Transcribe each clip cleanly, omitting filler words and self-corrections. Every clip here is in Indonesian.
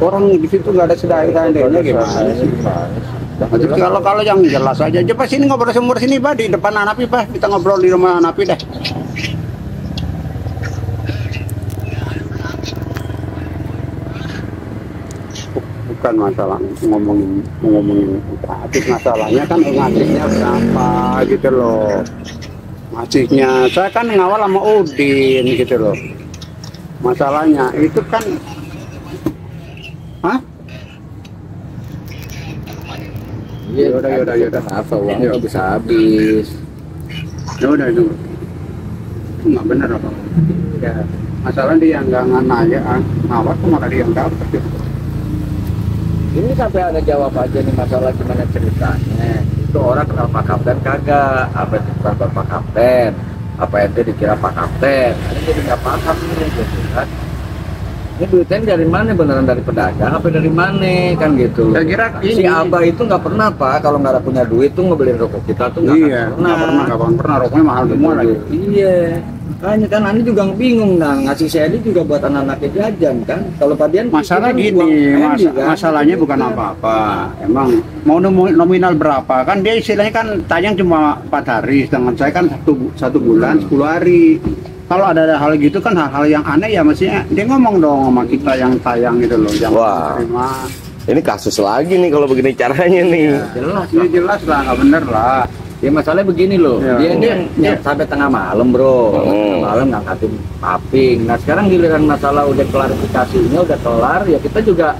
Orang di situ nggak ada seandainya gimana sih? Nanti kalau yang jelas aja. Coba sini ngobrol sumur sini, Pak, di depan Anapi, Pak. Kita ngobrol di rumah Anapi deh. Bukan masalah ngomongin gratis, masalahnya kan ngasihnya berapa gitu loh. Ngasihnya saya kan ngawal sama Udin gitu loh. Masalahnya itu kan hah? Iya, yaudah. Apa uangnya bisa habis? Yaudah itu nggak bener apa? Ya, masalah dia nggak nanya, ngawal kok malah dia nggak dapet. Ini sampai ada jawab aja nih masalah gimana ceritanya. Itu orang kenal Pak Kapten kagak? Apa itu bukan Pak Kapten? Apa itu dikira Pak Kapten? Ini jadi nggak paham nih, gitu kan? Ini duitnya dari mana? Beneran dari pedagang? Apa dari mana? Kan gitu. Saya kira si Abah itu nggak pernah Pak, kalau nggak ada punya duit tuh ngebeliin rokok kita tuh nggak pernah rokoknya mahal semua lagi. Iya. Makanya kan Ani juga bingung, nah ngasih saya ini juga buat anak-anaknya jajan kan. Kalau Padian masalah gini, masalahnya bukan apa-apa. Emang mau nominal berapa kan, dia istilahnya kan tayang cuma 4 hari, sedangkan saya kan satu bulan 10 hari. Kalau ada hal gitu kan hal-hal yang aneh ya mestinya dia ngomong dong sama kita yang tayang gitu loh, jangan terima. Ini kasus lagi nih kalau begini caranya nih. Ya, jelas lah, nggak bener lah. Ya masalahnya begini loh, dia sampai tengah malam bro, tengah malam ngangkatin paping. Nah sekarang giliran masalah udah klarifikasinya udah kelar, ya kita juga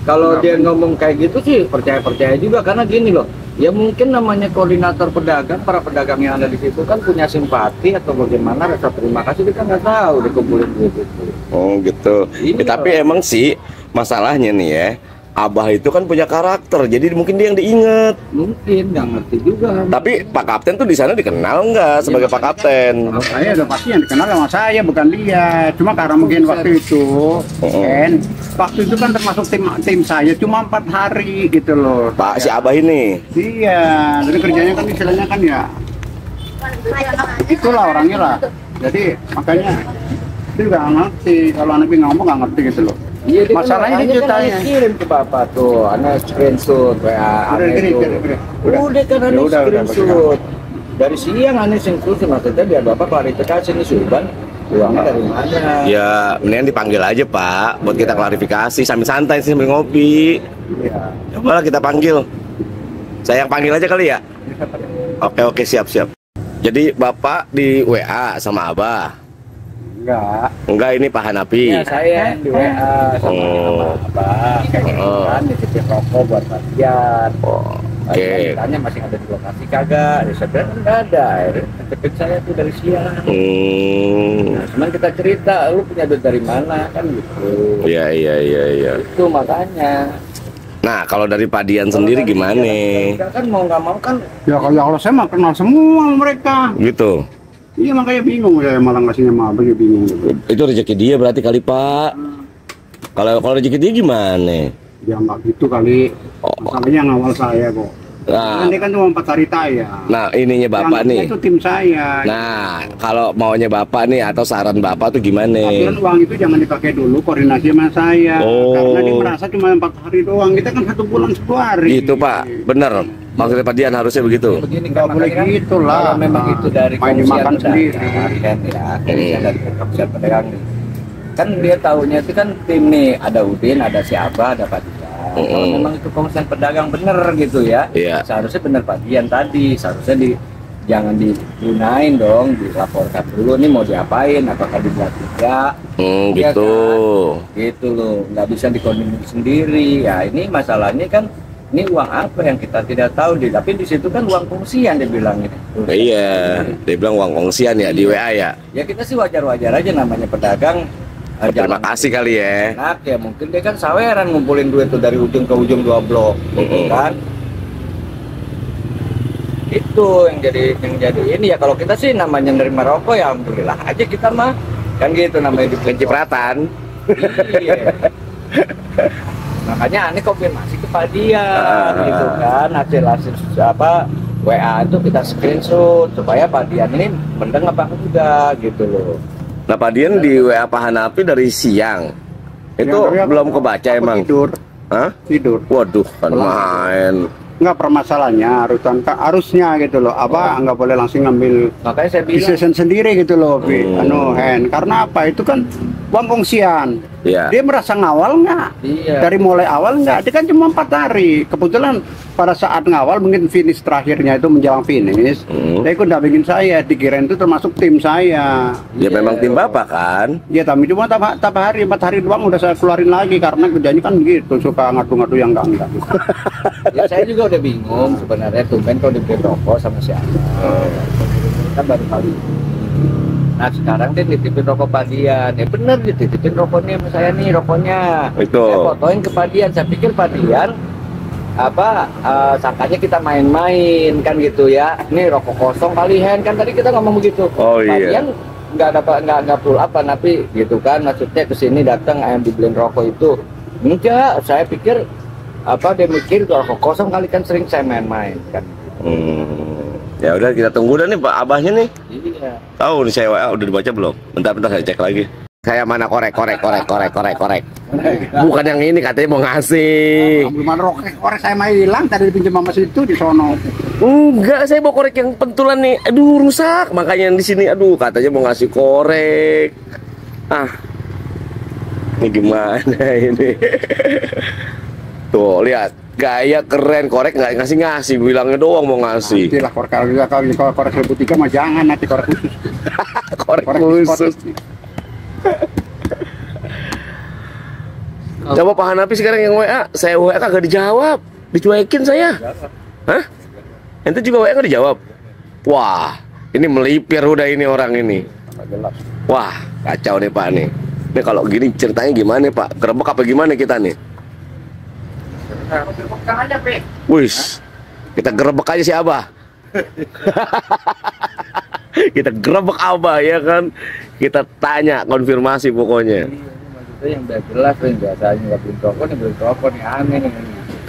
kalau dia ngomong kayak gitu sih percaya juga, karena gini loh, ya mungkin namanya koordinator pedagang, para pedagang yang ada di situ kan punya simpati atau bagaimana rasa terima kasih, kita nggak tahu dikumpulin duit itu. Oh gitu. Ya, tapi emang sih masalahnya nih ya, Abah itu kan punya karakter, jadi mungkin dia yang diinget. Mungkin nggak ngerti juga. Tapi Pak Kapten tuh di sana dikenal nggak sebagai Pak Kapten? Saya udah pasti yang dikenal sama saya, bukan dia. Cuma karena mungkin waktu itu, waktu itu kan termasuk tim saya cuma 4 hari gitu loh. Pak si Abah ini. Iya, jadi kerjanya kan istilahnya kan ya, itulah orangnya lah. Jadi makanya dia nggak ngerti, kalau anak ngomong nggak ngerti gitu loh. Iya, masalahnya dia ceritanya kirim ke bapak tuh, anak screenshot WA aneh itu. Udah kan anak screenshot. Dari siang anak screenshot, maksudnya biar bapak klarifikasi nih Surban uangnya dari mana. Ya mendingan dipanggil aja Pak, buat kita klarifikasi sambil santai sih, sambil ngopi. Iya. Coba kita panggil. Saya yang panggil aja kali ya. Oke siap. Jadi bapak di WA sama Abah. Enggak, ini Pak Hanapi. Ya, saya di WA sama Abah, kayak gitu kan, dititip rokok buat Padian. Oke. Tanya masih ada di lokasi kagak? Ya sebenarnya nggak ada. Cepet saya tuh dari siang. Nah, cuman kita cerita, lu punya duit dari mana kan gitu. Iya. Itu makanya. Nah, kalau dari Padian sendiri gimana? Kan mau nggak mau kan. Ya kalau saya mah kenal semua mereka. Gitu. Iya makanya bingung ya, malah ngasihnya mah bingung. Itu rezeki dia berarti kali Pak. Kalau rezeki dia gimana? Ya nggak gitu kali. Masalahnya ngawal saya kok. Nah, dia kan cuma 4 hari tayang. Nah ininya bapak nih. Itu tim saya. Nah kalau maunya bapak nih atau saran bapak tuh gimana? Tapi uang itu jangan dipakai dulu, koordinasi sama saya. Karena dia merasa cuma 4 hari doang. Kita kan 1 bulan 10 hari. Itu Pak, bener. Maksudnya Pak Dian harusnya begitu. Begini, nggak boleh gitu lah. Memang itu dari main dimakan sendiri. Dari komisian pedagang nih. Kan dia tahunya itu kan tim nih, ada Udin, ada si Abah, ada Pak Dian. Kalau memang itu komisian pedagang bener gitu ya, seharusnya bener Pak Dian tadi, seharusnya jangan digunain dong, dilaporkan dulu nih mau diapain, apakah dibuat tidak. Gitu. Kan? Gitu loh, nggak bisa dikoordinasi sendiri. Ya ini masalahnya kan. Ini uang apa yang kita tidak tahu, tapi di situ kan uang kongsian dia bilang itu. Iya, dia bilang uang kongsian ya di WA ya. Ya kita sih wajar-wajar aja, namanya pedagang. Terima kasih kali ya. Enak ya, mungkin dia kan saweran ngumpulin duit tuh dari ujung ke ujung 2 blok, gitu kan. Itu yang jadi ini ya, kalau kita sih namanya nerima rokok ya alhamdulillah aja kita mah. Kan gitu namanya pencipratan. Iya. Makanya aneh konfirmasi ke Padian gitu kan, hasil apa WA itu kita screenshot supaya Padian ini mendeng apa enggak gitu loh. Nah, Pak Dian di WA Pak Hanapi dari siang. Itu Ya, belum kebaca aku emang. Tidur. Hah? Tidur. Waduh, kan main. Nggak permasalahannya arusnya gitu loh. Abah nggak boleh langsung ngambil Makanya saya bilang decision sendiri gitu loh, Hand. Karena apa? Itu kan uang kongsian. Iya. Dia merasa ngawal nggak? Iya. Dari mulai awal nggak? Dia kan cuma 4 hari. Kebetulan pada saat ngawal mungkin finish terakhirnya itu menjelang finish. Dia ikut dampingin saya. Dikirain itu termasuk tim saya. Ya memang tim Bapak kan. Ya tapi cuma tiap hari 4 hari doang udah saya keluarin lagi karena kerjanya kan gitu, suka ngadu-ngadu yang enggak. ya saya juga udah bingung sebenarnya tumben kalau dibeli rokok sama si Abah. Kan baru kali ini. Nah sekarang dia nitipin rokok Pak Dian. Ya bener dititipin rokoknya sama saya nih rokoknya. Itu. Saya fotoin ke Pak Dian. Saya pikir Pak Dian sangkanya kita main-main kan gitu ya. Ini rokok kosong kali Hen kan tadi kita ngomong begitu. Oh Pak iya. Dian nggak full apa tapi gitu kan maksudnya kesini datang ayam dibeliin rokok itu enggak saya pikir dia mikir rokok kosong kali kan sering saya main-main kan. Ya udah kita tunggu dah nih Pak Abahnya nih. Iya. Tahu nih saya WA udah dibaca belum? Bentar saya cek lagi. Saya mana korek. Bukan yang ini katanya mau ngasih. Belum ada korek saya main hilang tadi dipinjam sama situ di sono. Enggak, saya mau korek yang pentulan nih. Aduh, rusak. Makanya di sini aduh katanya mau ngasih korek. Ini gimana ini? Tuh, lihat. Gaya keren, korek nggak ngasih bilangnya doang mau ngasih. Nantilah korek 1003 mah jangan, nanti korek khusus. korek khusus. Coba Pak Hanapi sekarang yang WA, saya WA kagak dijawab, dicuekin saya. Hah? Ente juga WA nggak dijawab? Wah, ini melipir udah ini orang ini. Wah, kacau nih Pak nih. Ini kalau gini ceritanya gimana Pak? Gerebek apa gimana kita nih? Wis, kita gerebek aja si Abah. Kita gerebek Abah ya kan. Kita tanya konfirmasi pokoknya. Maksudnya yang udah jelas yang biasanya nggak beli rokok nih aneh nih.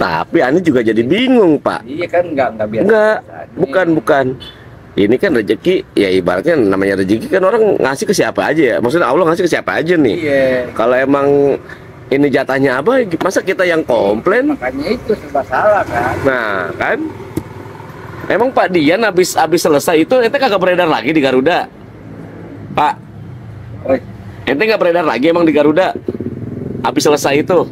Tapi aneh juga jadi bingung Pak. Iya kan nggak biasa. Enggak, bukan. Ini kan rezeki, ya ibaratnya namanya rezeki kan orang ngasih ke siapa aja ya. Maksudnya Allah ngasih ke siapa aja nih. Iya. Kalau emang ini jatahnya apa, masa kita yang komplain? Makanya itu serba salah kan. Nah kan, emang Pak Dian habis selesai itu, ente kagak beredar lagi di Garuda, Pak. Ente nggak beredar lagi emang di Garuda, habis selesai itu.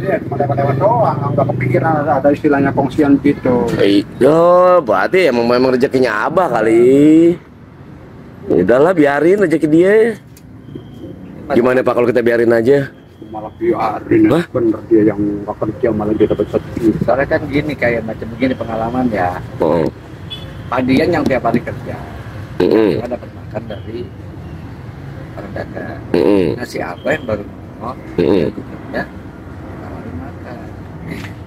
Iya, lewat doang, nggak kepikiran ada istilahnya kongsian gitu. Iya, berarti memang rezekinya Abah kali. Udahlah biarin rezeki dia. Gimana Pak kalau kita biarin aja? Malah biarin, bener dia yang nggak kerja malah dia dapat 1 juta. Soalnya kan gini kayak macam begini pengalaman ya. Pak Dian yang tiap hari kerja, dia dapat makan dari orang dagang. Nah si Abah yang baru ngomong, ya nawarin makan.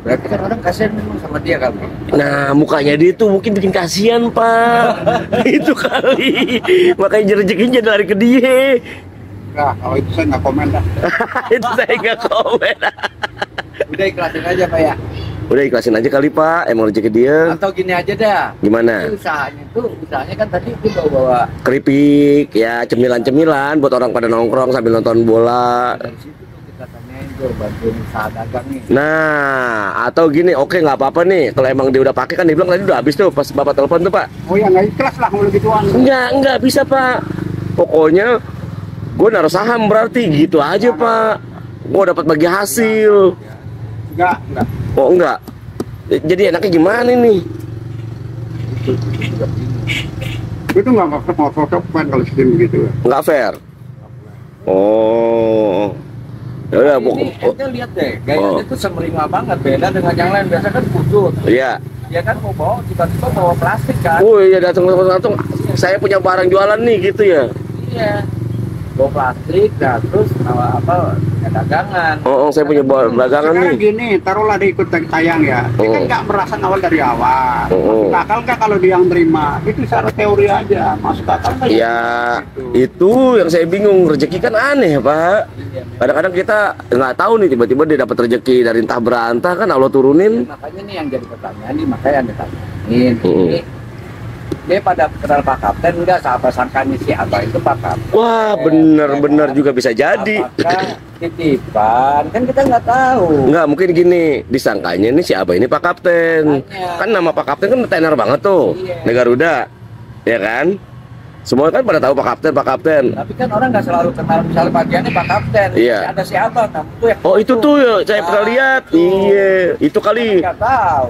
Berarti kan orang kasihan memang sama dia kali. Nah mukanya dia tuh mungkin bikin kasihan Pak. Itu kali. Makanya rezekinya jadi lari ke dia. Nah, kalau itu saya nggak komen dah. Itu saya nggak komen. Udah ikhlasin aja Pak ya. Udah ikhlasin aja kali Pak, emang rezeki dia. Atau gini aja dah. Gimana? Usahanya kan tadi itu bawa keripik, ya cemilan-cemilan buat orang pada nongkrong sambil nonton bola. dari situ tuh kita tanyain tuh bantuin usaha dagang nih. Nah, atau gini, oke nggak apa-apa nih. Kalau emang dia udah pakai kan dia bilang tadi udah habis tuh pas Bapak telepon tuh Pak. Oh ya nggak ikhlas lah kalau gituan. Enggak bisa Pak. Pokoknya gue naruh saham berarti gitu aja Pak. Gue dapat bagi hasil. Enggak. Oh enggak. Jadi enaknya gimana nih? Itu nggak mau foto kalau sistem begitu. Nggak fair. Oh. Ya udah, ini ente lihat deh, gayanya tuh semeringah banget beda dengan yang lain. Biasa kan khusus. Iya. Dia kan mau bawa tiba-tiba bawa plastik kan. Oh iya datang. Saya punya barang jualan nih gitu ya. Iya. Bawa plastik, nah, terus dagangan. Saya punya dagangan nih. Sekarang gini, taruhlah dia ikut tayang ya. Dia kan nggak merasa ngawal dari awal. Masuk akal nggak kalau dia yang terima? Itu secara teori aja. Masuk akal nggak? Ya, itu yang saya bingung. Rezeki kan aneh Pak. Kadang-kadang kita nggak tahu nih tiba-tiba dia dapat rezeki dari entah berantah kan Allah turunin. Makanya nih yang jadi pertanyaan nih, makanya Anda tanyain. dia pada kenal Pak Kapten enggak, sahabat sangkanya si Abah itu Pak Kapten. Wah, bener-bener juga bisa jadi. Apakah titipan? Kan kita nggak tahu. Enggak, mungkin gini, disangkanya ini si Abah ini Pak Kapten. Makanya. Kan nama Pak Kapten kan tenar banget tuh. Iya. Di Garuda. Ya kan? Semua kan pada tahu Pak Kapten, Pak Kapten. Tapi kan orang nggak selalu kenal, misalnya bagiannya Pak Kapten. Iya. Ada si Abah, kamu tuh yang Oh, itu tuh ya, saya pernah lihat. Iya, itu kali. nggak tahu.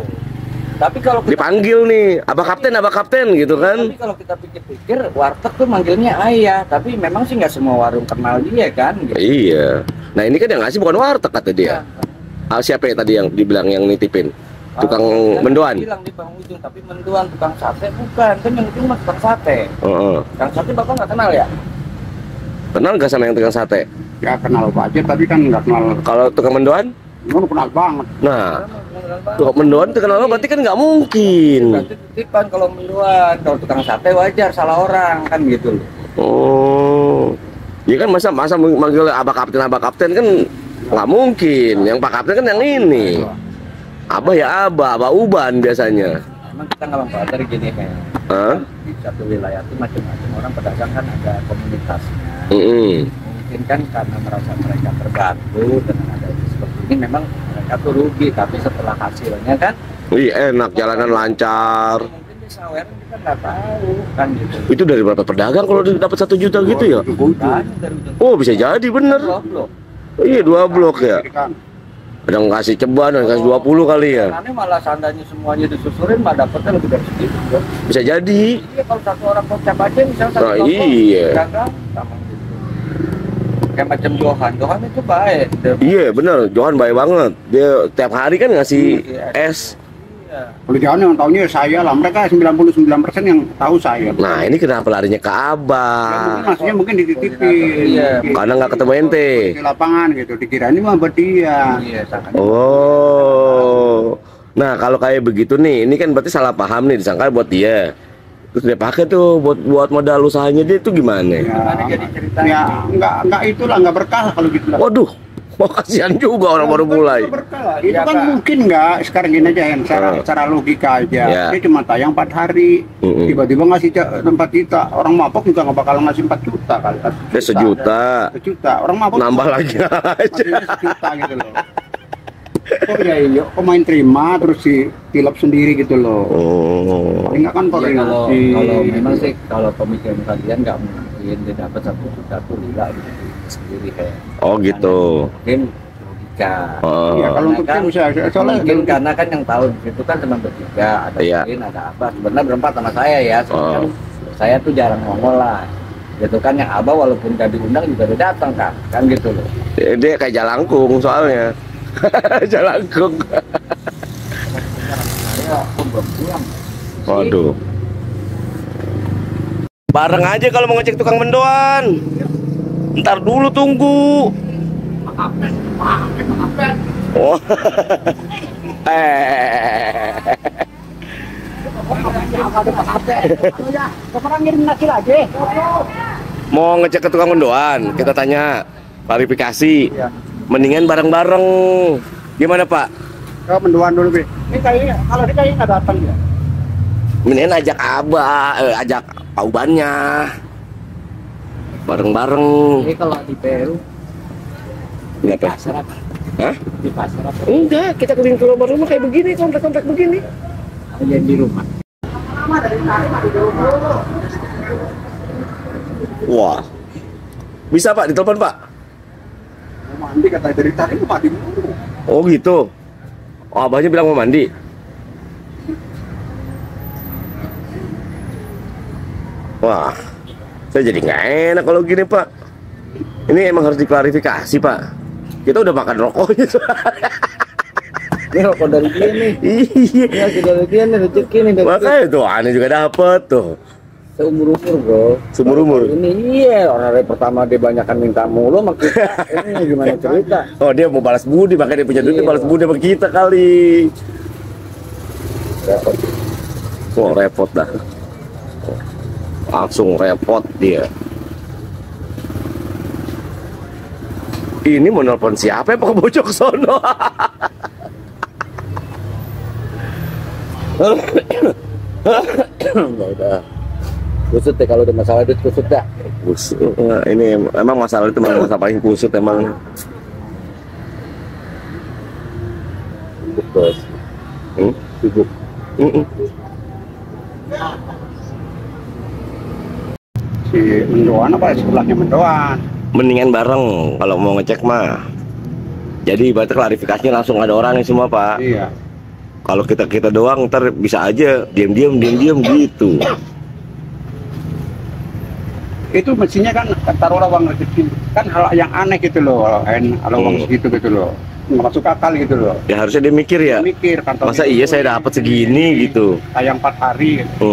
Tapi kalau kita, Dipanggil nih, Abah Kapten gitu kan. tapi kalau kita pikir-pikir, warteg tuh manggilnya ayah. Tapi memang sih nggak semua warung kenal dia kan. Gitu. Iya. Nah, ini kan yang ngasih bukan warteg kata dia. Siapa ya tadi yang dibilang yang nitipin? Tukang mendoan. Bilang di Bang Ujung, tapi mendoan tukang sate bukan. Kan yang itu mah tukang sate. Heeh. Tukang sate Bapak nggak kenal ya? Kenal gak sama yang tukang sate? Ya kenal aja tapi kan nggak kenal. Kalau tukang mendoan? Lu kenal banget. Nah, tukang mendoan itu kenal berarti kan nggak mungkin. Berarti titipan kalau mendoan. Kalau tukang sate wajar, salah orang kan gitu loh. Oh, ya kan masa manggil Abah Kapten kan nggak mungkin. Yang Pak Kapten kan yang ini. Abah ya Abah Uban biasanya. Emang kita nggak mempelajari dari gini kan. Hah? Di satu wilayah itu macam-macam orang pedagang kan ada komunitasnya. Mm-mm. Mungkin kan karena merasa mereka terbantu dengan adanya seperti ini, memang mereka tuh rugi. Tapi setelah hasilnya kan, Iya enak, jalanan lancar. mungkin di saweran kita nggak tahu kan gitu. Itu dari berapa pedagang kalau dapat 1 juta gitu ya? Kan dari ujung Oh bisa jadi bener. blok. Iya 2 blok ya. Ada yang kasih ceban, ada yang kasih 20 kali ya. Karena malah seandainya semuanya disusurin, mah dapatnya lebih dari segitu. Bro. Bisa jadi. Iya, kalau satu orang kocap aja misalnya satu Nah, toko, iya. dagang sama gitu. Kayak macam Johan itu baik. Iya bener, Johan baik banget. Dia tiap hari kan ngasih es. Iya. Kalau jangan yang tahunya saya lah, mereka 99% yang tahu saya. Nah ini kenapa larinya ke Ya, Abah? mungkin maksudnya mungkin dititipin. Iya. Gitu. Karena nggak ketemu ente. Di lapangan gitu, dikira ini mah buat dia. Iya, sangkanya. Oh. Nah, kalau kayak begitu nih, ini kan berarti salah paham nih, disangka buat dia. Terus dia pakai tuh buat modal usahanya dia tuh gimana? Ya, Gimana jadi ceritanya? ya enggak itulah, enggak berkah kalau gitu lah. Waduh, wah kasihan juga orang baru mulai. Itu berkah lah. Itu Iya, kan Kak. mungkin enggak, sekarang gini aja yang secara logika aja. Ya. Dia cuma tayang 4 hari. Mm-mm. Tiba-tiba ngasih 4 juta. Orang mabok juga nggak bakal ngasih 4 juta kali. Dia sejuta, Sejuta. Orang mabok nambah lagi aja. maksudnya sejuta gitu loh. Oh iya iya, kok main terima terus si tilap sendiri gitu loh. Oh, Paling nggak kan Iya, koordinasi. kalau memang sih kalau pemikiran kalian nggak mungkin dia dapat 1 juta tuh lila gitu sendiri kayak. oh gitu. Mungkin logika. Oh. Iya, kalau untuk tim soalnya mungkin karena kan yang tahu di situ kan cuma bertiga, ada Iya. mungkin ada apa. Sebenarnya berempat sama saya ya. Soalnya kan saya tuh jarang ngomong lah. Gitu kan yang Abah walaupun gak diundang juga udah datang kan gitu loh. Dia kayak jalangkung soalnya. Jalangkung. Saya pun belum pulang. Waduh. Bareng aja kalau mau ngecek tukang mendoan. Ntar dulu tunggu. Oh. Mau ngecek ke tukang mendoan, kita tanya klarifikasi. Mendingan bareng-bareng. Gimana Pak? Kau mendoan dulu, Bi. Ini kayaknya kalau dia kayaknya nggak datang ya. Mendingan ajak Abah, ajak Pak Ubannya. Bareng-bareng. Ini kalau di Peru Nggak apa? pasar apa? Hah? Di pasar apa? Enggak, kita keliling ke rumah-rumah kayak begini, komplek-komplek begini. Aja di rumah. Wah. Bisa Pak, ditelepon Pak? Mau mandi katanya dari tadi mau mandi mulu. Oh gitu. Oh, abahnya bilang mau mandi. Wah, saya jadi nggak enak kalau gini Pak. Ini emang harus diklarifikasi Pak. Kita udah makan rokoknya. Ini rokok dari dia nih. Iya. Ini hasil dari dia nih, rezeki nih dari dia. Makanya tuh aneh juga dapet tuh. Seumur umur bro. Seumur umur. Ini iya orang dari pertama dia banyakan minta mulu sama kita. Ini gimana cerita? Oh dia mau balas budi, makanya dia punya duit dia Iya. balas budi sama kita kali. Repot. Wah repot dah. Langsung repot dia. Ini mau nelpon siapa ya Pak Bojok sono? Ya udah. Kusut deh kalau ada masalah duit, kusut dah. Kusut. Nah, ini emang masalah itu memang masalah paling kusut emang. Sibuk bos. Sibuk. Si Mendoan apa sebelahnya Mendoan? Mendingan bareng kalau mau ngecek mah. Jadi berarti klarifikasinya langsung ada orang nih semua Pak. Iya. Kalau kita doang ntar bisa aja diam-diam gitu. Itu mestinya kan taruhlah uang rezeki kan hal yang aneh gitu loh, kalau uang segitu gitu loh, nggak masuk akal gitu loh. Ya harusnya dia mikir ya. Mikir kantor Masa itu, iya saya dapat segini gitu. Tayang 4 hari. Gitu.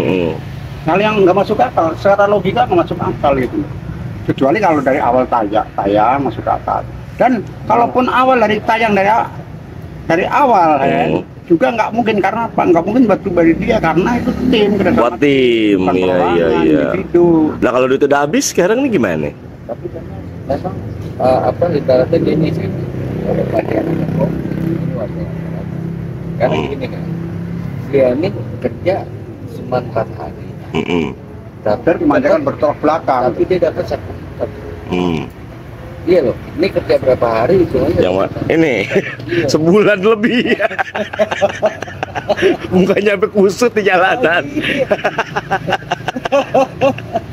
Hal yang nggak masuk akal, secara logika nggak masuk akal gitu. Kecuali kalau dari awal tayang masuk akal. Dan kalaupun awal dari tayang dari awal juga nggak mungkin, karena apa? Nggak mungkin batu dari dia karena itu tim Buat tim, iya. Nah kalau duit udah habis sekarang nih gimana? Tapi memang apa ibaratnya gini sih, kalau bagian ini wajar. Karena gini kan, dia ini kerja cuma 4 hari. Tapi kebanyakan bertolak belakang. Tapi dia dapat 1 juta. Iya loh, ini kerja berapa hari itu aja. Yang ini sebulan lebih. Mukanya sampai kusut di jalanan.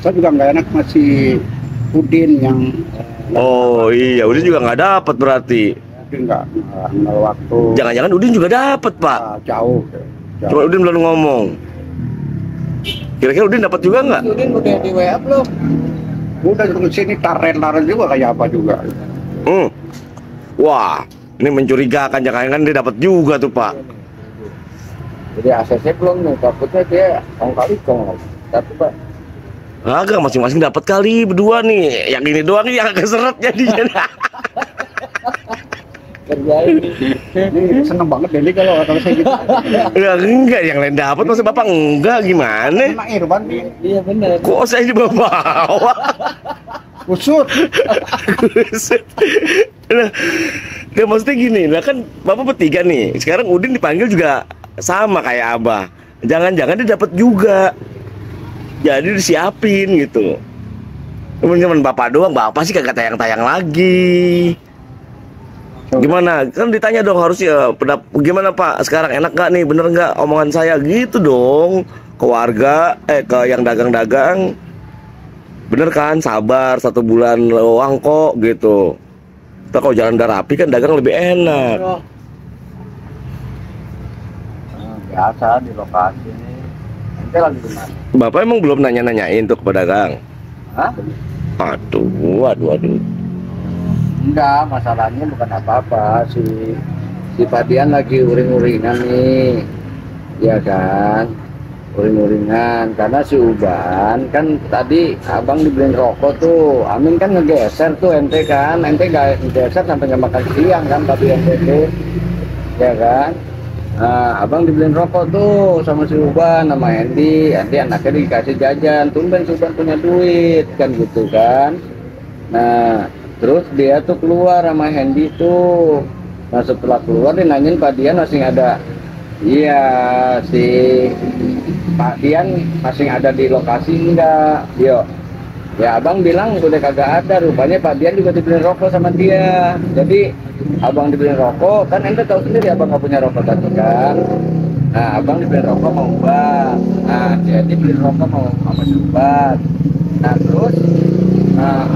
Saya juga nggak enak masih Udin yang. Oh iya, Udin juga nggak dapat berarti. Udin nggak waktu. Jangan-jangan Udin juga dapat Pak? Jauh. Cuma Udin belum ngomong. Kira-kira Udin dapat juga nggak? Udin udah di WA belum? Udah ke sini taren juga kayak apa juga. Wah, ini mencurigakan, jangan-jangan dia dapat juga tuh Pak. Jadi ACC belum nih, takutnya dia kong-kali-kong. Tapi Pak, agak masing-masing dapat kali berdua nih. Yang ini doang yang agak seret jadinya. kerjain. Ini seneng banget Deli kalau saya gitu. Enggak, yang lain dapat masa Bapak enggak gimana? Emang Irwan Iya benar. Kok saya dibawa-bawa? kusut. Kusut. Nah, ya maksudnya gini, lah kan Bapak bertiga nih. Sekarang Udin dipanggil juga sama kayak Abah. Jangan-jangan dia dapat juga. Jadi disiapin gitu. Teman-teman Bapak doang, Bapak sih kagak tayang-tayang lagi. Gimana? Kan ditanya dong harusnya, gimana Pak? Sekarang enak nggak nih? Bener nggak omongan saya? Gitu dong. Ke warga, ke yang dagang-dagang. Bener kan? Sabar 1 bulan doang kok gitu. Kita kalau jalan udah rapi kan dagang lebih enak. Biasa di lokasi ini. Ente lagi di mana? Bapak emang belum nanya-nanyain tuh ke pedagang? Hah? Aduh. Enggak, masalahnya bukan apa-apa si Padian lagi uring-uringan nih, ya kan, uring-uringan karena si Uban kan tadi abang dibeliin rokok tuh, Amin kan ngegeser tuh ente nggak ngegeser sampai nggak makan siang kan tadi ente tuh, ya kan. Nah, abang dibeliin rokok tuh sama si Uban, sama Andy anaknya dikasih jajan, tumben si Uban punya duit kan gitu kan. Nah terus dia tuh keluar sama Hendy tuh. Nah setelah keluar dia nanyain Pak Dian masih ada. Iya, si Pak Dian masih ada di lokasi enggak? Yo. Ya abang bilang udah kagak ada. Rupanya Pak Dian juga dibeliin rokok sama dia. Jadi abang dibeliin rokok, kan ente tahu sendiri abang nggak punya rokok tadi kan. Nah abang dibeliin rokok mau Uban. Nah jadi beliin rokok mau sama si Uban. Nah terus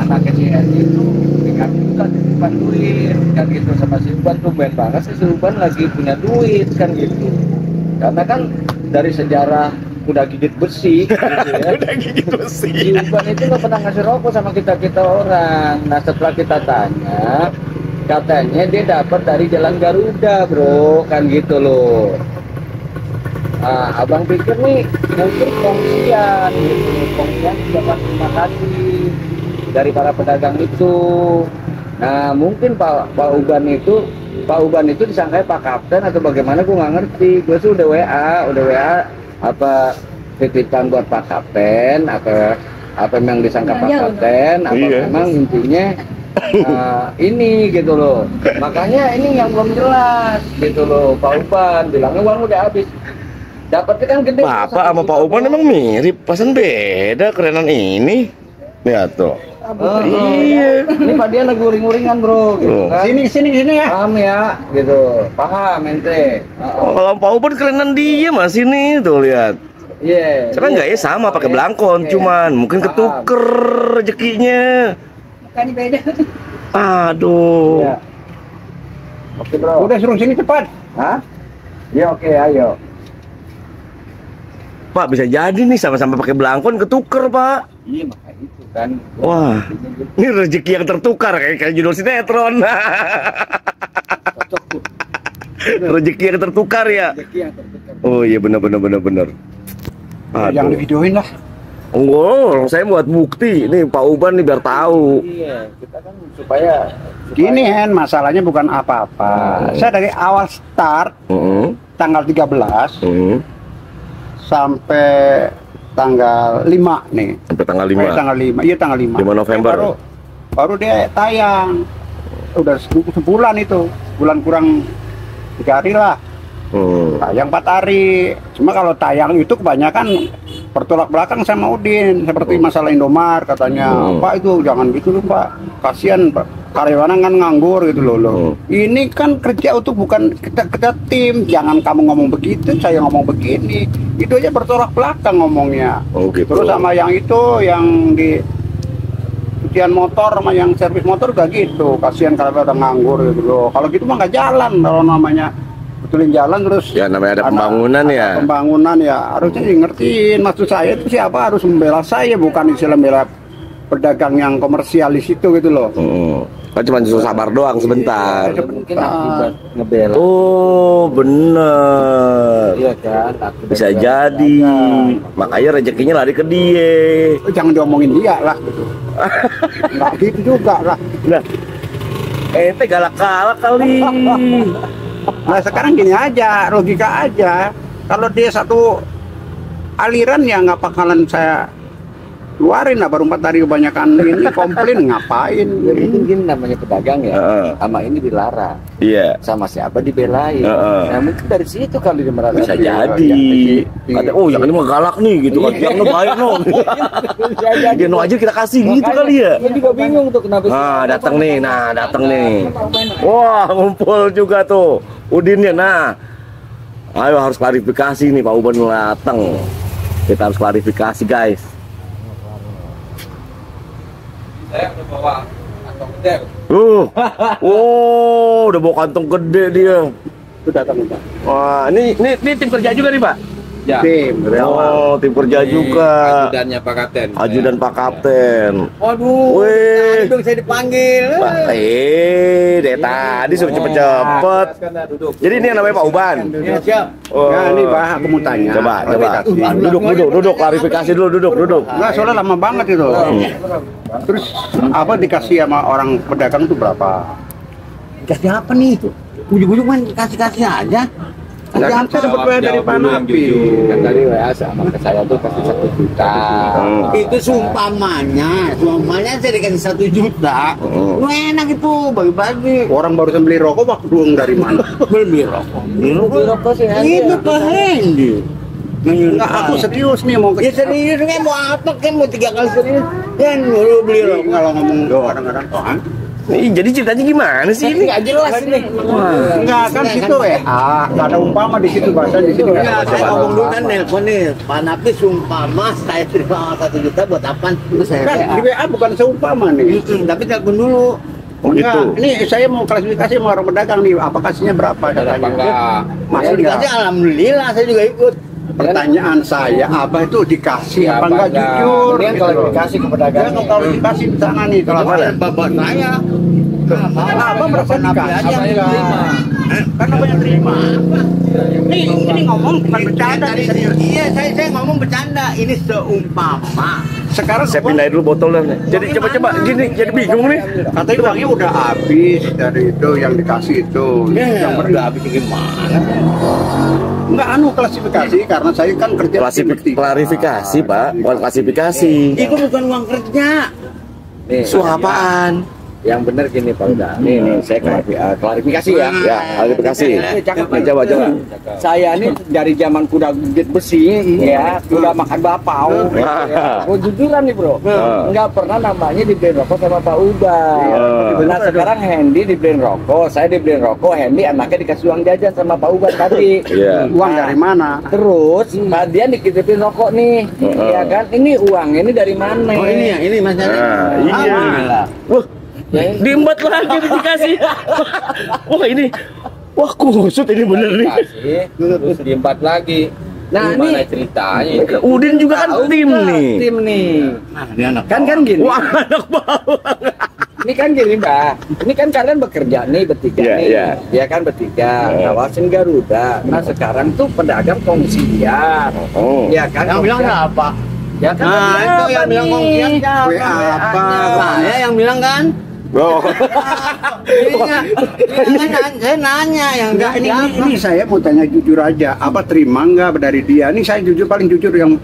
anaknya si Hendy itu dikasih juga titipan duit kan gitu sama si Uban. Tuh main banget sih si Uban lagi punya duit kan gitu, karena kan dari sejarah udah gigit besi gitu ya. Udah gigit besi. Si Uban itu nggak pernah ngasih rokok sama kita orang. Nah setelah kita tanya, katanya dia dapat dari Jalan Garuda bro kan gitu loh. Abang pikir nih mungkin kongsian gitu, kongsian dapat terima kasih dari para pedagang itu. Nah mungkin Pak Uban itu disangka Pak Kapten atau bagaimana, gue nggak ngerti. Gue sih udah WA apa titipan buat Pak Kapten, apa memang disangka Pak Kapten, apa memang intinya ini gitu loh. Makanya ini yang belum jelas gitu loh. Pak Uban bilangnya uang udah habis. Dapatnya kan gede. Bapak sama Pak Uban emang mirip, pasan beda kerenan ini. Lihat tuh. Iya. Ini Pak dia lagi uring-uringan bro. Gitu, kan? Sini ya. Paham ya, gitu. Paham ente. Kalau Pak Uban kerenan dia masih nih tuh lihat. Iya. Sekarang nggak ya sama pakai belangkon, cuman mungkin ketuker rezekinya. Mukanya beda. Aduh. Iya. Oke bro. Udah suruh sini cepat. Hah? Ya oke, ayo. Pak bisa jadi nih sama-sama pakai belangkon ketuker Pak. Iya makanya itu kan. Wah, ini rezeki yang tertukar kayak judul sinetron. Cocok tuh. Rezeki yang tertukar ya. Rezeki yang tertukar. Oh iya benar. Jangan videoin lah. Enggak, saya buat bukti. Nih Pak Uban nih biar tahu. Iya, kita kan supaya Gini Hen, masalahnya bukan apa-apa. Saya dari awal start tanggal 13 sampai tanggal 5 nih. Sampai tanggal 5. Tanggal 5. Iya tanggal 5. 5 November. Baru dia tayang. Udah sebulan itu. Bulan kurang 3 hari lah. Tayang 4 hari. Cuma kalau tayang itu kebanyakan bertolak belakang sama Udin. Seperti masalah Indomart katanya. Pak itu jangan gitu loh Pak. Kasihan Pak. Karyawan kan nganggur gitu loh. Ini kan kerja untuk bukan kita tim. Jangan kamu ngomong begitu, saya ngomong begini. Itu aja bertolak belakang ngomongnya. Oh, gitu. Terus sama yang itu yang di cucian motor sama yang servis motor gak gitu. Kasihan karyawan udah nganggur gitu loh. Kalau gitu mah nggak jalan kalau namanya betulin jalan terus. Ya namanya ada pembangunan ya. Pembangunan ya harusnya ngertiin. Maksud saya itu siapa harus membela saya bukan istilah membela pedagang yang komersialis itu gitu loh. Kan cuma disuruh sabar doang sebentar. mungkin akibat ngebela. Oh bener. Iya kan, akibat Bisa ngebela jadi. pedagang. Makanya rezekinya lari ke dia. Jangan diomongin dia lah gitu. Nggak gitu juga lah. Nah, ente galak-galak kali. Nah sekarang gini aja, logika aja. Kalau dia satu aliran ya nggak bakalan saya keluarin lah. Baru 4 hari kebanyakan ini komplain ngapain. Jadi mungkin namanya pedagang ya, sama ini dilarang. Iya. Sama siapa dibelain. Nah mungkin dari situ kali dia merasa Bisa dia- jadi. ya, Kata, oh yang ini mah galak nih gitu kan. Yang no baik no. Dia no aja kita kasih gitu Makanya, kali ya. Dia juga bingung tuh kenapa sih. Nah, datang nih. Nah, datang nih. Wah, ngumpul juga tuh Udinnya. Nah, ayo harus klarifikasi nih Pak Uban datang. Kita harus klarifikasi guys. Saya udah bawa kantong gede. Udah bawa kantong gede dia. Itu datang Pak. Wah, ini tim kerja juga nih Pak. Ya. Tim dari awal. Oh, tim kerja juga. Ajudannya Pak Kapten. Ajudan Pak Kapten. Waduh. Wih. Tadi dong saya dipanggil. Dari tadi suruh cepet-cepet. Jadi ini yang namanya Pak Uban. Ya, siap. Oh. Ya ini Pak, aku mau tanya. Coba. Klarifikasi. Duduk, klarifikasi dulu, duduk. Nggak, soalnya lama banget itu. Terus apa dikasih sama orang pedagang itu berapa? Kasih apa nih? Ujuk-ujuk main kasih-kasih aja. Kasih apa? Saya dapat bayar dari Pak Napi. Kan tadi WA sama ke saya tuh kasih 1 juta. Itu seumpamanya saya dikasih 1 juta. Lu enak itu bagi-bagi. Orang barusan beli rokok waktu doang dari mana? Beli rokok. Beli rokok sih Itu Pak Hendy. Enggak, aku serius nih mau Ya serius kan mau apa kan mau 3 kali serius. Kan lu beli Jadi rokok. kalau ngomong kadang-kadang Jadi ceritanya gimana sih ini? Enggak jelas ini. enggak kan situ enggak ada umpama di situ bahasa di sini Enggak, saya ngomong dulu kan nelpon nih. Pak Napi sumpama saya terima 1 juta buat apaan? Terus saya kan di WA bukan seumpama nih. Tapi telepon dulu. Oh gitu. Enggak, ini saya mau klasifikasi sama orang pedagang nih, apa kasihnya berapa katanya. Masih Masih dikasih alhamdulillah saya juga ikut. Pertanyaan saya, apa itu dikasih apa enggak jujur? Ini kan gitu kalau loh. dikasih ke Ya, pedagang. kalau dikasih di sana nih, kalau Bapak saya. apa merasa dikasih Apa yang enggak? terima? Kan apa yang terima? Ini ngomong bukan bercanda nih serius. Iya, saya ngomong bercanda. Ini seumpama. Sekarang Saya pindahin dulu botolnya. Jadi coba gini, jadi bingung nih. katanya uangnya udah habis dari itu yang dikasih itu. Yang udah habis gimana? enggak klasifikasi karena saya kan kerja tim bertiga. Klarifikasi Pak, bukan klasifikasi. Itu bukan uang kerja. Nih, Suapaan? yang benar gini Pak Uda. Nih saya klarifikasi ya. Ya, klarifikasi. Coba. Saya ini dari zaman kuda gigit besi ya, kuda makan bapau. Ya. Oh jujuran nih bro, nggak pernah namanya dibeliin rokok sama Pak Uda. Nah sekarang Hendy dibeliin rokok, saya dibeliin rokok, Hendy anaknya dikasih uang jajan sama Pak Uda tadi. Uang dari mana? Terus Pak Dian dititipin rokok nih, ya kan? Ini uang ini dari mana? Oh ini ya, ini masalahnya. Iya. Wah, diembat lagi dikasih. Wah ini, wah kusut ini bener nih. Terus diembat lagi. Nah ini ceritanya. Udin juga kan tim nih. Tim nih. Nah, dia anak Kan gini. Wah anak bawang. Ini kan gini Mbak. Ini kan kalian bekerja nih bertiga Iya, nih. iya. Ya kan bertiga. Ngawasin Garuda. Nah sekarang tuh pedagang kongsian. Ya kan. yang bilang apa? Ya kan. Nah, itu yang bilang kongsian siapa? WA apa? Saya yang bilang kan. Oh. Iya, saya nanya yang Enggak, ini saya mau tanya jujur aja, apa terima enggak dari dia? Ini saya jujur paling jujur yang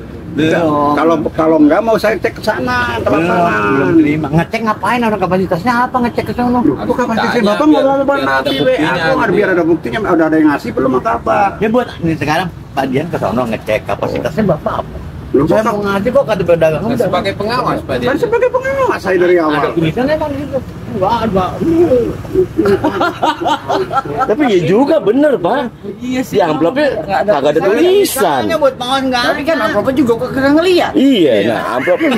kalau enggak mau saya cek ke sana, ke lapangan. terima. Ngecek ngapain? Orang kapasitasnya apa ngecek ke sana? Aku kapasitasnya Bapak mau nanti aku nggak biar ada buktinya, udah ada yang ngasih belum atau apa? Ya buat ini sekarang Pak Dian ke sana ngecek kapasitasnya Bapak apa? Belum Saya mau ngasih kok kata pedagang. Sebagai pengawas Pak kan sebagai pengawas saya dari awal. Ada tulisannya kan gitu. Enggak ada. Tapi ya juga bener Pak. Iya Di amplopnya kagak ada tulisan. Hanya buat pengawas enggak. Tapi kan amplopnya juga kagak ngeliat. Iya, nah amplopnya.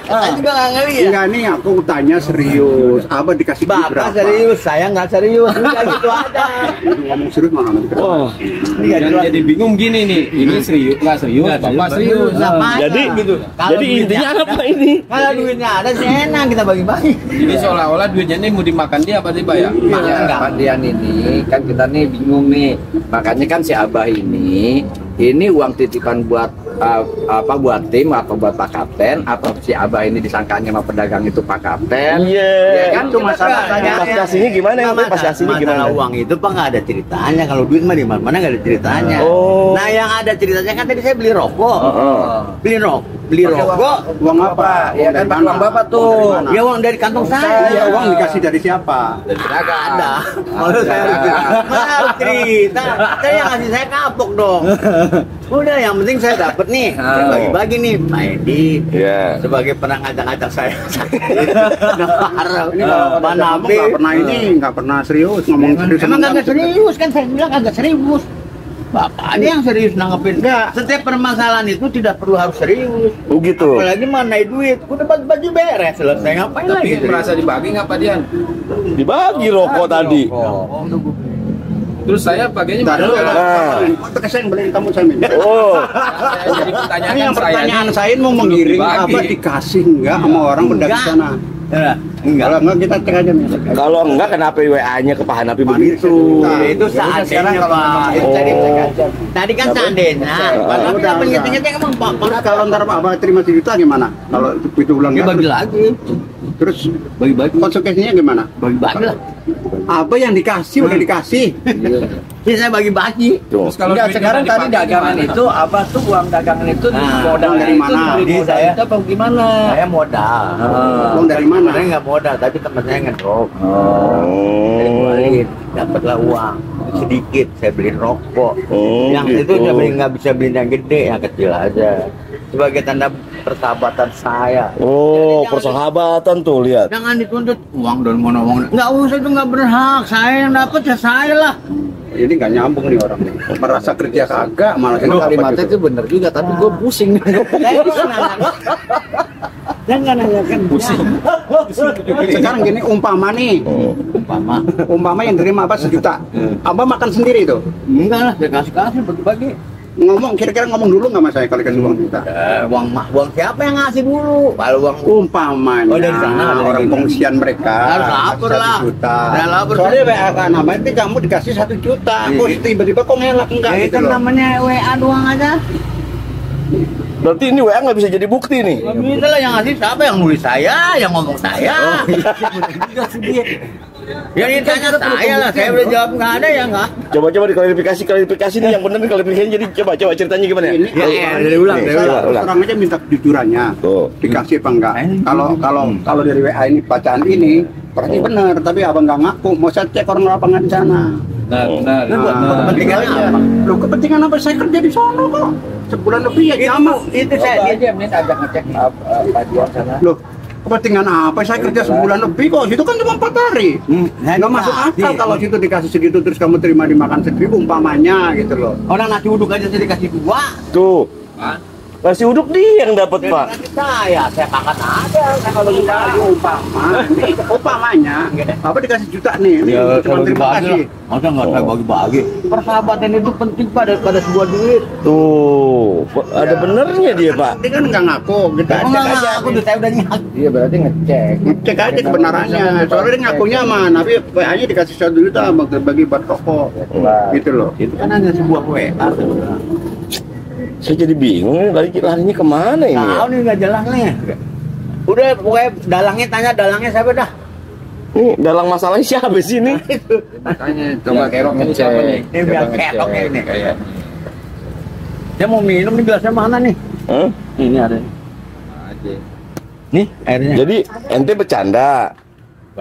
Saya juga enggak ngeliat. Enggak nih aku tanya serius, apa dikasih duit Bapak berapa? serius, saya enggak serius. Udah gitu aja. Ngomong serius malah nanti. Wah, Yang jadi bingung gini nih, ini serius nggak serius, Bapak serius. jadi gitu. jadi intinya apa ini? Kalau duitnya ada sih enak kita bagi-bagi. Jadi seolah-olah duitnya ini mau dimakan dia apa sih Pak ya? Makanya Pak Dian ini kan kita nih bingung nih. Makanya kan si Abah ini uang titipan buat buat tim atau buat Pak Kapten atau si Abah ini disangkanya sama pedagang itu Pak Kapten. Iya. Ya kan Itu masalah Pas kasihnya gimana ya? Pas kasihnya gimana? Masalah uang itu Pak nggak ada ceritanya. Kalau duit mah di mana nggak ada ceritanya. Oh. Nah yang ada ceritanya kan tadi saya beli rokok. Beli rokok. Uang apa? Ya kan pakai uang Bapak tuh. Ya uang dari kantong saya. Iya, uang dikasih dari siapa? Kagak ada. Maksud saya harus cerita. Saya yang ngasih saya kapok dong. Udah yang penting saya dapat nih. Saya bagi-bagi nih Pak Edi. Iya. Sebagai pernah ngajak-ngajak saya. Ini Pak Nabi nggak pernah nggak pernah serius ngomong serius. Emang kagak serius kan saya bilang kagak serius. Bapak ada yang serius nanggepin. Enggak. Setiap permasalahan itu tidak perlu harus serius. Oh gitu. Apalagi mana duit. Udah baju beres selesai ngapain lagi? Tapi merasa dibagi nggak Pak Dian? Dibagi rokok tadi. Terus saya pakainya Ntar mana? dulu, Nah. untuk saya yang beliin kamu saya minta. Oh. Saya jadi pertanyaan Ini yang saya pertanyaan nih. saya mau mengiring Dibagi. apa dikasih enggak sama orang pedagang sana? Enggak. Kalau enggak kita cek aja nih. Kalau enggak kenapa WA-nya ke Pak Hanapi begitu? Nah, Itu seandainya Pak. Oh. Tadi kan seandainya. Padahal Udah, kita penyitiknya emang Pak. Udah kalau ntar Abah terima sejuta gimana? Kalau itu ulang Dia bagi lagi. terus Bagi-bagi. konsekuensinya gimana? Bagi-bagi lah. Apa yang dikasih udah dikasih. Ini saya bagi-bagi. Tuh. Terus kalau Enggak, duitnya sekarang nggak tadi dipakai dagangan gimana? itu apa tuh uang dagangan itu Nah, modal dari itu mana? dari Jadi modal saya- itu apa gimana? Saya modal. Uang dari mana? Saya nggak modal, tapi teman saya ngedrop. Saya Oh. keluarin, dapatlah uang sedikit. Saya beliin rokok. Oh, Yang gitu. itu nggak bisa beli yang gede, yang kecil aja. Sebagai tanda persahabatan saya. Oh, persahabatan tuh lihat. Jangan dituntut uang dari mana uang. Nggak usah, itu nggak berhak. Saya yang dapat ya saya lah. Ini nggak nyambung nih orang nih. Merasa kerja kagak malah Itu kalimatnya itu bener juga, tapi gue pusing. Saya nggak nanyakan pusing. Sekarang gini umpama nih, umpama yang terima apa 1 juta. Abah makan sendiri tuh. Enggak lah, saya kasih bagi-bagi. Ngomong kira-kira ngomong dulu nggak mas saya kalau dikasih uang juta? Uang siapa yang ngasih dulu? Kalau uang Umpamanya Oh, dari sana, dari orang sini. pengungsian mereka Harus lapor 1 lah. juta. Saya lapor Soalnya sendiri. WA kan namanya itu kamu dikasih 1 juta. Kok tiba-tiba kok ngelak enggak Ya, gitu itu loh. namanya WA doang aja. Berarti ini WA nggak bisa jadi bukti nih. Nggak bisa lah yang ngasih siapa, yang nulis saya, yang ngomong saya. Ya ditanya saya lah, saya udah jawab nggak ada ya nggak. Coba-coba diklarifikasi nih yang benar klarifikasinya. Jadi coba ceritanya gimana ya? Ini dari ulang, Nih, dari ulang, ulang. orang aja minta kejujurannya. Tuh. Dikasih apa enggak? Kalau dari WA ini bacaan ini Berarti benar, tapi abang nggak ngaku. Mau saya cek orang lapangan di sana. Benar. Kepentingan apa? Lu kepentingan apa? Saya kerja di sono kok. Sebulan lebih ya jama. Itu saya Coba aja menit ajak ngecek Padian sana. Loh, kepentingan apa? Saya kerja sebulan lebih kok. Situ kan cuma 4 hari. Nggak masuk akal kalau situ dikasih segitu terus kamu terima dimakan 1.000 umpamanya gitu loh. orang nasi uduk aja saya dikasih 2. Tuh. Nasi uduk dia yang dapat, Pak. Saya makan ada. Saya kalau kita Umpamanya, apa dikasih juta nih? Cuma terima kasih. Masa nggak saya bagi-bagi? Persahabatan itu penting Pak daripada sebuah duit. Tuh, ada benernya dia, Pak. Dia kan nggak ngaku, kita Oh, cek enggak, aja. aku tuh saya udah nyak. Iya berarti ngecek. Cek aja kebenarannya. Soalnya dia ngakunya mah, tapi WA-nya dikasih 1 juta bagi buat toko, gitu loh. Itu kan hanya sebuah WA. Saya jadi bingung, larinya kemana ini ya? Tahu nih nggak jelas nih. Udah pokoknya dalangnya siapa dah? Nih, dalam masalahnya siapa sih ini? Makanya coba kerok ini siapa nih? Ini biar Coba ngecek. kerok ini. Kayak Dia mau minum nih gelasnya mana nih? Hah? Ini ada. aja. Nih airnya. Jadi ente bercanda,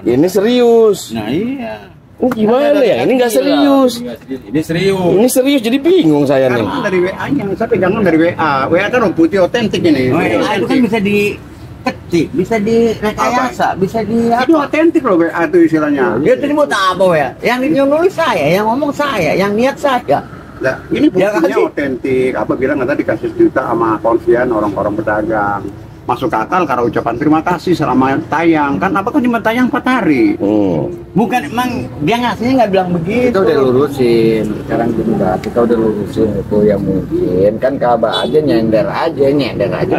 ini serius. Nah iya. Ini gimana ya? Ini nggak serius. Ini serius. Ini serius, jadi bingung saya nih. Karena dari WA-nya, saya pegangan dari WA. WA kan putih otentik ini. WA itu kan bisa diketik, bisa direkayasa, bisa di Itu otentik loh WA itu istilahnya. Dia tadi mau tak apa ya? Yang nulis saya, yang ngomong saya, yang niat saya. Nah, ini Ya, buktinya kasih. otentik. Apa bilang tadi dikasih juta sama konsian orang-orang pedagang. Masuk akal karena ucapan terima kasih selama tayang. Kan apa kan cuma tayang 4 hari. Bukan emang dia ngasihnya nggak bilang begitu. Kita udah lurusin. Sekarang kita udah lurusin itu yang mungkin kan Kaba aja nyender aja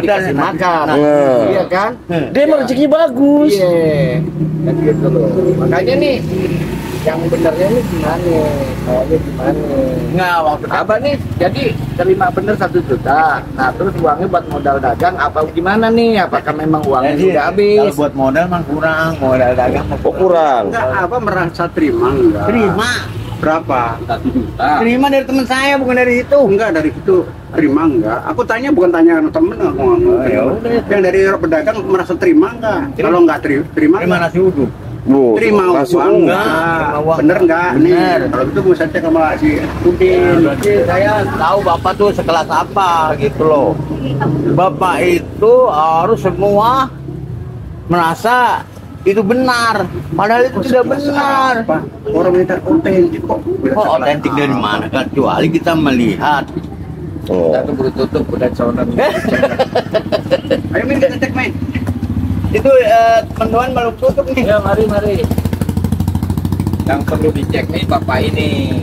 dikasih makan. Nah. Iya kan? Dia emang rezekinya bagus. Iya. Kan gitu loh. Makanya nih yang benernya ini gimana? Maunya gimana? Nggak waktu Apa nih? Jadi terima bener 1 juta. Nah terus uangnya buat modal dagang apa gimana nih? Apakah memang uangnya Jadi, sudah habis? Kalau buat modal mah kurang, modal dagang mah Kok kurang? Enggak apa merasa terima enggak? Terima, Berapa? 1 juta. terima dari teman saya bukan dari itu. Enggak dari situ terima enggak? Aku tanya bukan tanya temen aku ngomong. ya udah. Yang dari pedagang merasa terima enggak? Kalau enggak terima Terima nasi uduk. Bu, terima masuk uang enggak. enggak? Terima uang. Bener enggak? Bener. Nih, kalau gitu mau saya cek sama si Udin. Berarti saya tahu bapak tuh sekelas apa gitu loh. Bapak itu harus semua merasa itu benar, padahal itu tidak benar. Apa? Orang minta otentik kok. Kok otentik dari mana? Kecuali kita melihat. Oh. Kita keburu tutup udah sono. Ayo Min kita cek Min. Itu teman-teman baru tutup nih. Ya mari. Yang perlu dicek nih bapak ini.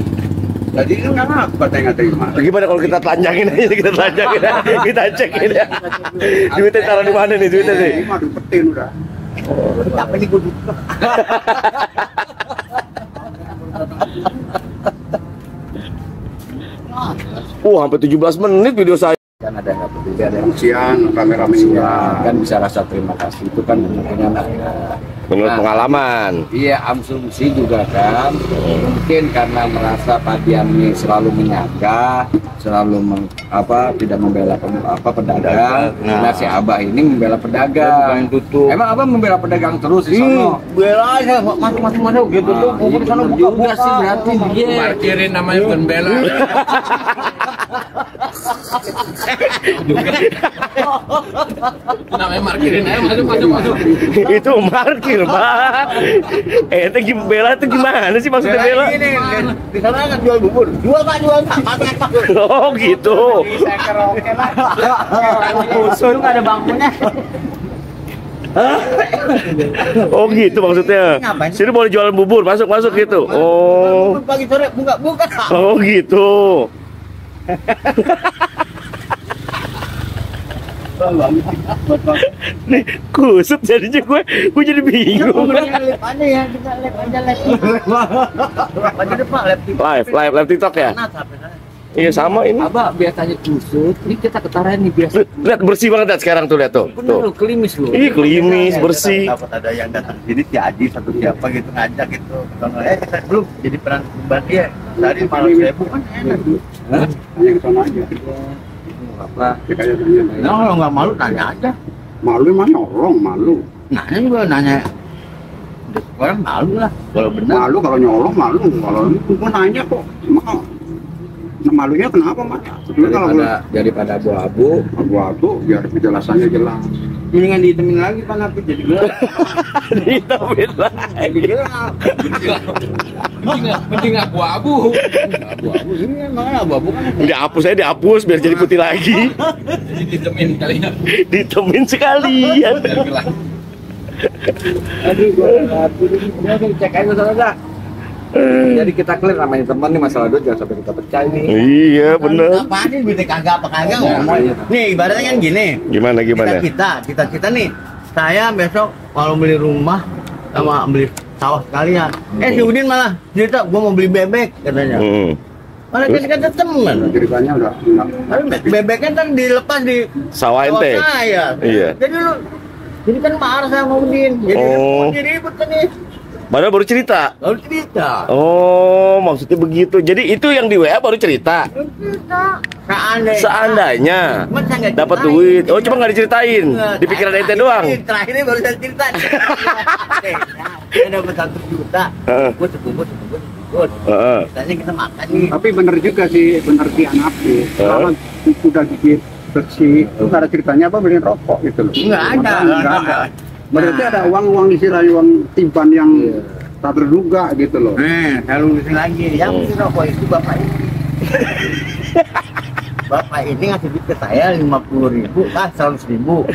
Jadi kan nggak ngaku katanya nggak terima. Gimana kalau kita telanjangin aja, kita cekin ya. Duitnya taruh di mana nih duitnya nih? Ini mah dipetin udah. Apa nih gue duduk? Hampir 17 menit video saya. Kan ada yang nggak peduli, ada yang Siang rame-rame ya, juga. kan bisa rasa terima kasih itu kan kemungkinan ada. Menurut Nah, pengalaman. Iya, asumsi juga kan mungkin karena merasa Padian ini selalu menyangka, selalu tidak membela pedagang. Nah, si Abah ini membela pedagang. Emang Abah membela pedagang terus di sono? Bela aja masuk gitu tuh. Gue di sana Juga sih berarti dia. Parkirin namanya bukan bela. Namanya parkirin aja masuk. Itu parkir, Pak. Itu bela itu gimana sih maksudnya bela? Ini di sana kan jual bubur. Jual Pak. Mati. Oh gitu. Saya karaoke lah. Itu nggak ada bangkunya. Oh gitu maksudnya. Ngapain? Sini boleh jualan bubur, masuk gitu. Oh. Pagi sore buka. Oh gitu. Nih kusut jadinya gue jadi bingung. Live aja ya, kita live aja live. Live aja deh Pak, Live TikTok ya? Nah, sampai sana. Iya sama ini. Abah biasanya kusut, ini kita ketaran nih biasa. Lihat bersih banget lihat sekarang tuh lihat tuh. Bener lo, klimis lo. Ih klimis bersih. Dapat ada yang datang sini si Aji satu siapa gitu ngajak gitu. Kalau kita belum jadi peran pemban dia. Tadi malam saya bukan enak. Hanya ke sana aja. Apa? Cek aja tanya. Nah, kalau nggak malu tanya aja. Malu emang nyolong malu. Nanya juga nanya. Orang malu lah kalau benar. Malu kalau nyolong, malu kalau gua nanya kok. Emang malunya kenapa, Mas? Daripada abu-abu. Abu-abu biar penjelasannya jelas. Mendingan dihitemin lagi Pak Napi jadi gelap. Ditemin lagi. Gelap. Mending abu-abu. Abu-abu ini emang abu-abu kan. Dihapus saya, dihapus biar jadi putih lagi. Ditemin kali ya. Ditemin sekalian. Biar gelap. Aduh, gua cek aja saudara. Jadi kita clear namanya teman nih, masalah duit jangan sampai kita pecah nih. Iya bener. Apaan nih duitnya kagak apa kagak ngomong. Nih ibaratnya kan gini. Gimana? Kita nih. Saya besok kalau beli rumah sama beli sawah sekalian. Si Udin malah cerita gua mau beli bebek katanya. Malah jadi kata teman. Ceritanya udah Bebeknya kan dilepas di Sawah ente. saya. Iya. Jadi kan marah sama Udin. Jadi ribut kan nih. Padahal baru cerita. Lalu cerita. Oh, maksudnya begitu. Jadi itu yang di WA baru cerita. Seandainya dapat duit. Oh, cuma nggak diceritain. Di pikiran ente doang. Terakhirnya baru saya cerita. Saya dapat 1 juta. Gue sebut. Tanya kita makan nih. Tapi bener juga sih, bener sih Napi. Kalau udah gigit bersih, itu nggak ada ceritanya apa beliin rokok gitu loh. Nggak ada. Berarti ada uang istilahnya uang timban yang tak terduga gitu loh. Saya lurusin lagi. Yang beli rokok itu bapak ini. Bapak ini ngasih duit ke saya 50.000, 100.000.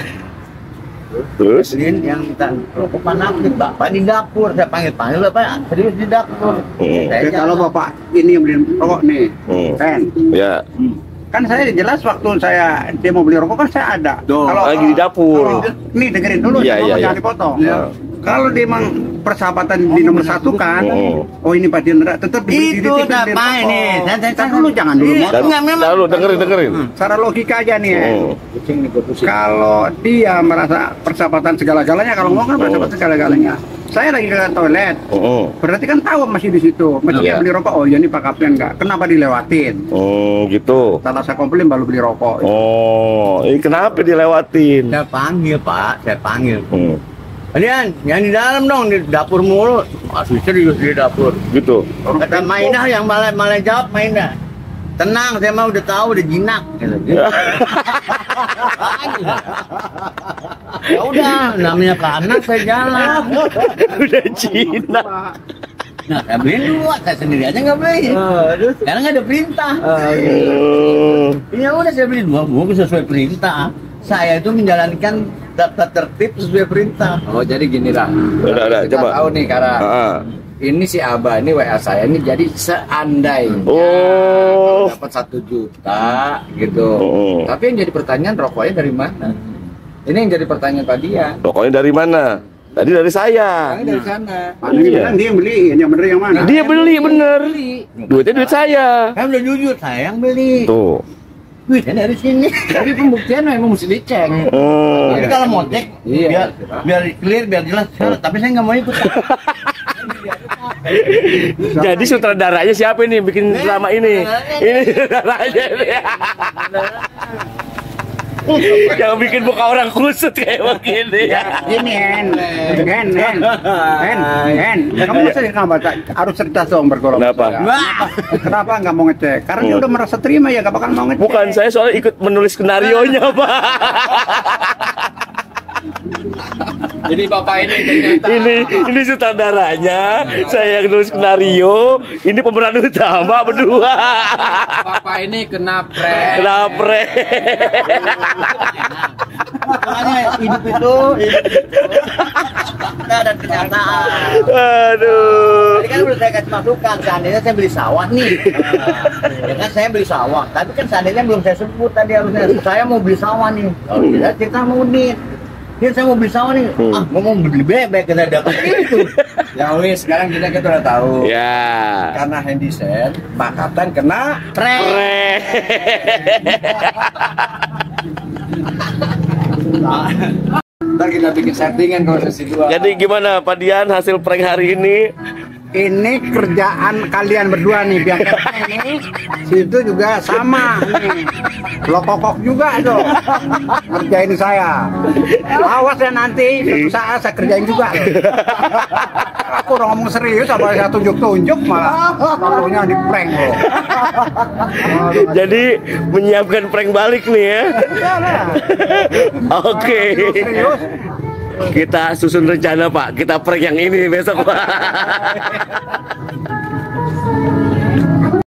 Terus? Beliin yang minta rokok Panapit, bapak di dapur. Saya panggil bapak serius di dapur. Jadi kalau bapak ini yang beliin rokok nih, kan? Ya. Kan saya jelas waktu dia mau beli rokok kan saya ada. Kalau lagi di dapur. Nih dengerin dulu, jangan dipotong. Kalau dia emang persahabatan di nomor 1 kan, oh ini Pak Dian tetap itu apa ini? Saya dulu jangan dulu. Lalu dengerin. Secara logika aja nih ya. Kalau dia merasa persahabatan segala-galanya, kalau ngomong kan persahabatan segala-galanya. Saya lagi ke toilet, berarti kan tahu masih di situ. Masih dia beli rokok, oh ya ini Pak Kapten enggak. Kenapa dilewatin? Oh gitu. Setelah saya komplain baru beli rokok. Oh, ini kenapa dilewatin? Saya panggil Pak, saya panggil. Kalian yang di dalam dong, di dapur mulu. Masih serius di dapur. Gitu. Kata Mainah yang malah jawab Mainah. Tenang, saya mah udah tahu, udah jinak. Ya udah, namanya ke anak saya jalan. Udah jinak. Nah, saya beliin dua, saya sendiri aja nggak beli. Karena nggak ada perintah. Ya udah saya beli 2 bungkus sesuai perintah. Saya itu menjalankan daftar tertib sesuai perintah. Oh, jadi gini lah. Udah, kita coba. tahu nih karena ini si Abah ini WA saya ini, jadi seandainya dapat 1 juta gitu. Tapi yang jadi pertanyaan, rokoknya dari mana? Ini yang jadi pertanyaan Pak Dian. Rokoknya dari mana? Tadi dari saya. Dari sana. Kan dia yang beliin, yang bener yang mana? Dia beli bener. Duitnya duit saya. Saya udah jujur, saya yang beli. Tuh. Duitnya dari sini. Tapi pembuktian memang mesti dicek. Jadi kalau mau cek, biar clear, biar jelas. Tapi saya nggak mau ikut. Jadi sutradaranya siapa ini bikin drama ini? Ini sutradaranya ini. Yang bikin muka orang kusut kayak begini. Ini kamu harus cerdas dong bergolong. Kenapa nggak mau ngecek? Karena dia udah merasa terima ya, nggak bakal mau ngecek. Bukan, saya soalnya ikut menulis skenario-nya, Pak. Jadi bapak ini ternyata ini sutradaranya, saya yang nulis skenario, ini pemeran utama berdua. bapak ini kena prank. Makanya hidup itu fakta dan kenyataan. Aduh. Tadi kan udah saya kasih masukan, seandainya saya beli sawah nih. Ya kan saya beli sawah, tapi kan seandainya belum saya sebut tadi harusnya. Saya mau beli sawah nih. Kalau tidak cerita sama Udin. Dia saya mau beli sawah nih. Gua mau beli bebek, kena dapat itu. Ya wis, sekarang kita udah tahu. Ya. Karena handisen, Pak Kapten kena Prank. Ntar kita bikin settingan kalau sesi 2. Jadi gimana Pak Dian hasil prank hari ini? ini kerjaan kalian berdua nih, biar ini situ juga sama nih, lo kokok juga tuh kerjain saya. Awas ya nanti suatu saat saya kerjain juga. Aku udah ngomong serius, apa saya tunjuk-tunjuk malah taruhnya di prank loh. Jadi menyiapkan prank balik nih ya. Oke. Serius. Kita susun rencana Pak, kita prank yang ini besok Pak.